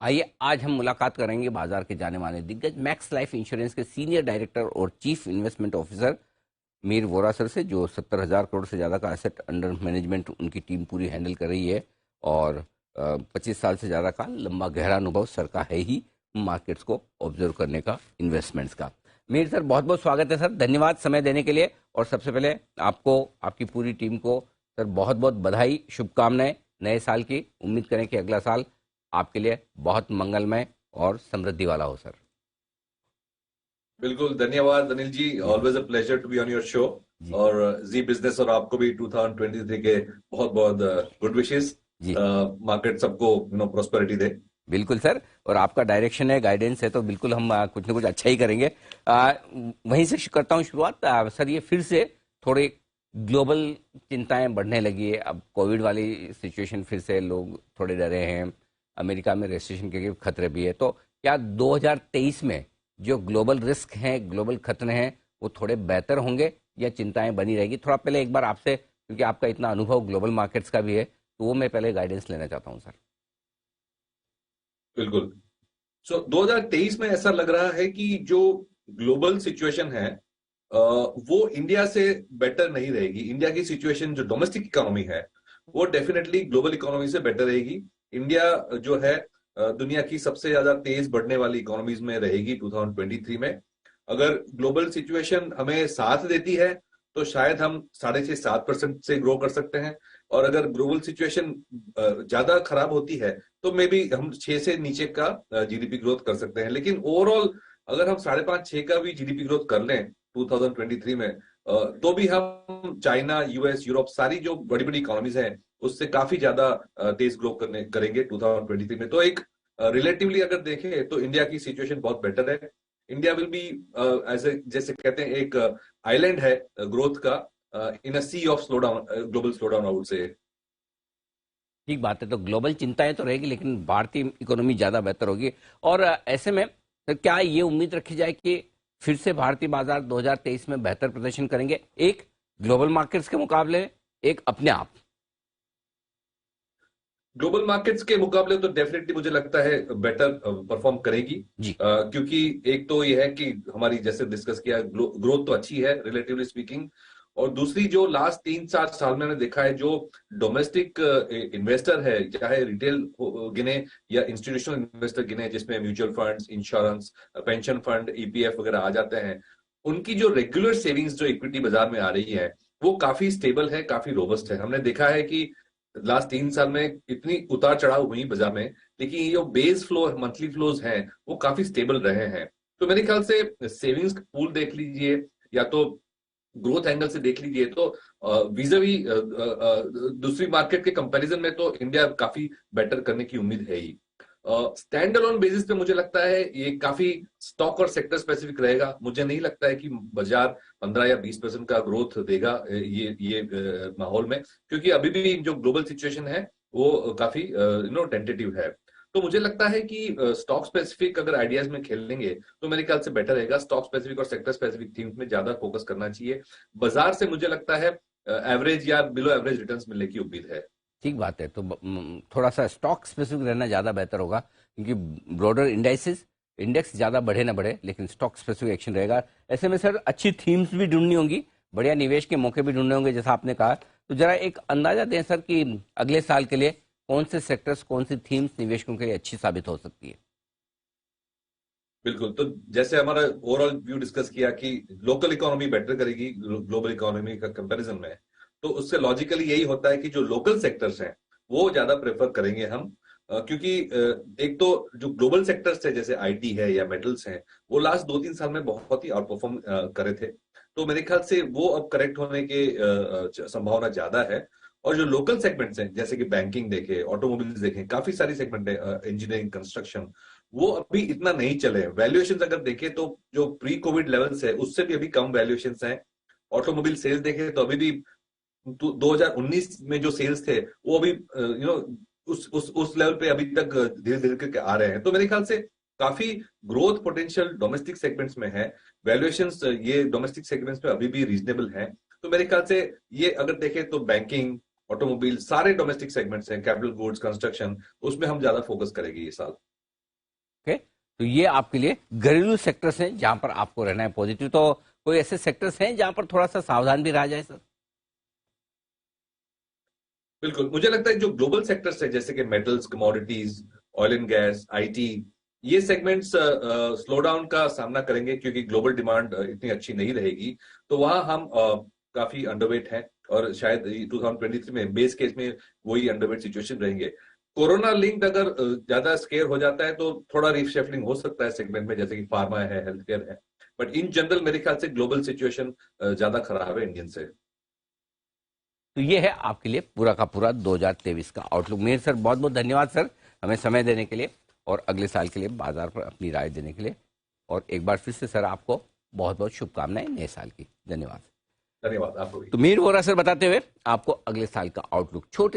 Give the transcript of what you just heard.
आइए आज हम मुलाकात करेंगे बाजार के जाने माने दिग्गज मैक्स लाइफ इंश्योरेंस के सीनियर डायरेक्टर और chief investment officer Mir Vora sir से, जो 70,000 करोड़ से ज़्यादा का एसेट अंडर मैनेजमेंट उनकी टीम पूरी हैंडल कर रही है। और 25 साल से ज़्यादा का लंबा गहरा अनुभव सर का है ही मार्केट्स को ऑब्जर्व करने का, इन्वेस्टमेंट्स का। मीर सर, बहुत बहुत स्वागत है सर, धन्यवाद समय देने के लिए। और सबसे पहले आपको, आपकी पूरी टीम को सर बहुत बहुत बधाई, शुभकामनाएं नए साल की। उम्मीद करें कि अगला साल आपके लिए बहुत मंगलमय और समृद्धि वाला हो सर। बिल्कुल, धन्यवाद अनिल जी। जी always a pleasure to be on your show. जी और जी बिजनेस और आपको भी 2023 के बहुत बहुत गुड विशेस। जी मार्केट सबको प्रोस्पेरिटी दे। बिल्कुल सर। और आपका डायरेक्शन है, गाइडेंस है, तो बिल्कुल हम कुछ ना कुछ अच्छा ही करेंगे। वहीं से करता हूँ शुरुआत। सर, ये फिर से थोड़ी ग्लोबल चिंताएं बढ़ने लगी है। अब कोविड वाली सिचुएशन, फिर से लोग थोड़े डरे हैं। अमेरिका में रेसेशन के खतरे भी है। तो क्या 2023 में जो ग्लोबल रिस्क हैं, ग्लोबल खतरे हैं, वो थोड़े बेहतर होंगे या चिंताएं बनी रहेगी? थोड़ा पहले एक बार आपसे, क्योंकि आपका इतना अनुभव ग्लोबल मार्केट्स का भी है, तो वो मैं पहले गाइडेंस लेना चाहता हूँ सर। बिल्कुल। सो 2023 में ऐसा लग रहा है कि जो ग्लोबल सिचुएशन है वो इंडिया से बेटर नहीं रहेगी। इंडिया की सिचुएशन जो डोमेस्टिक इकोनॉमी है वो डेफिनेटली ग्लोबल इकोनॉमी से बेटर रहेगी। इंडिया जो है दुनिया की सबसे ज्यादा तेज बढ़ने वाली इकोनॉमीज में रहेगी 2023 में। अगर ग्लोबल सिचुएशन हमें साथ देती है तो शायद हम 6.5-7% से ग्रो कर सकते हैं। और अगर ग्लोबल सिचुएशन ज्यादा खराब होती है तो मे बी हम 6 से नीचे का जीडीपी ग्रोथ कर सकते हैं। लेकिन ओवरऑल अगर हम 5.5-6 का भी जीडीपी ग्रोथ कर लें 2023 में, तो भी हम चाइना, यूएस, यूरोप, सारी जो बड़ी बड़ी इकोनॉमीज हैं उससे काफी ज्यादा तेज ग्रो करेंगे 2023 में। तो एक रिलेटिवली अगर देखें तो इंडिया की सिचुएशन बहुत बेटर है। इंडिया विल बी ऐसे जैसे कहते हैं एक आइलैंड है ग्रोथ का in a sea of slowdown, global slowdown I would say. ठीक बात है। तो ग्लोबल चिंताएं तो रहेगी, लेकिन भारतीय इकोनॉमी ज्यादा बेहतर होगी। और ऐसे में तो क्या ये उम्मीद रखी जाए कि फिर से भारतीय बाजार 2023 में बेहतर प्रदर्शन करेंगे, एक ग्लोबल मार्केट्स के मुकाबले, एक अपने आप? ग्लोबल मार्केट्स के मुकाबले तो डेफिनेटली मुझे लगता है बेटर परफॉर्म करेगी। जी क्योंकि एक तो ये है कि हमारी जैसे डिस्कस किया ग्रोथ तो अच्छी है रिलेटिवली स्पीकिंग। और दूसरी जो लास्ट 3-4 साल में हमने देखा है जो डोमेस्टिक इन्वेस्टर है, चाहे रिटेल गिने या इंस्टीट्यूशनल इन्वेस्टर गिने, जिसमें mutual funds, insurance, pension fund, EPF वगैरह आ जाते हैं, उनकी जो रेगुलर सेविंग्स जो इक्विटी बाजार में आ रही है वो काफी स्टेबल है, काफी रोबस्ट है। हमने देखा है कि लास्ट 3 साल में इतनी उतार चढ़ाव हुई बाजार में, लेकिन ये जो बेस फ्लो, मंथली फ्लोज हैं, वो काफी स्टेबल रहे हैं। तो मेरे ख्याल से सेविंग्स पूल देख लीजिए या तो ग्रोथ एंगल से देख लीजिए, तो वीजावी दूसरी मार्केट के कंपैरिजन में तो इंडिया काफी बेटर करने की उम्मीद है ही। स्टैंड अलोन बेसिस पे मुझे लगता है ये काफी स्टॉक और सेक्टर स्पेसिफिक रहेगा। मुझे नहीं लगता है कि बाजार 15 या 20% का ग्रोथ देगा ये माहौल में, क्योंकि अभी भी जो ग्लोबल सिचुएशन है वो काफी टेंटेटिव है। तो मुझे लगता है कि स्टॉक स्पेसिफिक अगर आइडियाज में खेलेंगे तो मेरे ख्याल से बेटर रहेगा। स्टॉक स्पेसिफिक और सेक्टर स्पेसिफिक थीम्स में ज्यादा फोकस करना चाहिए। बाजार से मुझे लगता है एवरेज या बिलो एवरेज रिटर्न्स मिलने की उम्मीद है। ठीक बात है। तो थोड़ा सा स्टॉक स्पेसिफिक रहना ज़्यादा बेहतर होगा, क्योंकि ब्रॉडर इंडाइसिस, इंडेक्स ज़्यादा बढ़े ना बढ़े, लेकिन स्टॉक स्पेसिफिक एक्शन रहेगा। ऐसे में सर अच्छी थीम्स भी ढूंढनी होंगी, बढ़िया निवेश के मौके भी ढूंढने होंगे, जैसा आपने कहा। तो जरा एक अंदाजा दें सर कि अगले साल के लिए कौन से सेक्टर्स, कौन सी थीम्स निवेशकों के लिए अच्छी साबित हो सकती है? बिल्कुल। तो जैसे हमारा ओवरऑल व्यू डिस्कस किया कि लोकल इकोनॉमी बेटर करेगी ग्लोबल इकोनॉमी का कंपैरिजन में, तो उससे लॉजिकली यही होता है कि जो लोकल सेक्टर्स हैं वो ज्यादा प्रेफर करेंगे हम। क्योंकि एक तो जो ग्लोबल सेक्टर्स थे जैसे आईटी है या मेटल्स हैं, वो लास्ट 2-3 साल में बहुत ही आउट परफॉर्म करे थे। तो मेरे ख्याल से वो अब करेक्ट होने के संभावना ज्यादा है। और जो लोकल सेगमेंट्स हैं जैसे कि बैंकिंग देखें, ऑटोमोबाइल्स देखें, काफी सारी सेगमेंट है, इंजीनियरिंग, कंस्ट्रक्शन, वो अभी इतना नहीं चले। वैल्यूएशंस अगर देखें तो जो प्री कोविड लेवल्स है उससे भी अभी कम वैल्यूएशंस हैं। ऑटोमोबाइल सेल्स देखें तो अभी भी 2019 में जो सेल्स थे वो अभी उस लेवल पे अभी तक धीरे धीरे करके आ रहे हैं। तो मेरे ख्याल से काफी ग्रोथ पोटेंशियल डोमेस्टिक सेगमेंट्स में है। वैल्यूएशंस ये डोमेस्टिक सेगमेंट्स में अभी भी रीजनेबल हैं। तो मेरे ख्याल से ये अगर देखें तो बैंकिंग, ऑटोमोबाइल, सारे डोमेस्टिक सेगमेंट्स हैं, कैपिटल गुड्स, कंस्ट्रक्शन, उसमें हम ज्यादा फोकस करेंगे ये साल। ओके, तो ये आपके लिए घरेलू सेक्टर्स हैं जहां पर आपको रहना है पॉजिटिव। तो कोई ऐसे सेक्टर्स हैं जहां पर थोड़ा सा सावधान भी रहा जाए सर? बिल्कुल, मुझे लगता है जो ग्लोबल सेक्टर्स है जैसे कि metals, commodities, oil and gas, IT, ये सेगमेंट्स स्लो डाउन का सामना करेंगे क्योंकि ग्लोबल डिमांड इतनी अच्छी नहीं रहेगी। तो वहां हम काफी अंडरवेट हैं और शायद 2023 में बेस केस में वही अंडरवेट सिचुएशन रहेंगे। कोरोना लिंक्ड अगर ज्यादा स्केयर हो जाता है तो थोड़ा रीशफलिंग हो सकता है सेगमेंट में, जैसे कि फार्मा है, हेल्थ केयर है। बट इन जनरल मेरे ख्याल से ग्लोबल सिचुएशन ज्यादा खराब है इंडियन से। तो ये है आपके लिए पूरा का पूरा 2023 का आउटलुक। मेहर सर, बहुत बहुत धन्यवाद सर हमें समय देने के लिए और अगले साल के लिए बाजार पर अपनी राय देने के लिए। और एक बार फिर से सर आपको बहुत बहुत शुभकामनाएं नए साल की। धन्यवाद। धन्यवाद आपको भी। तो मीर वोरा सर बताते हुए आपको अगले साल का आउटलुक छोटे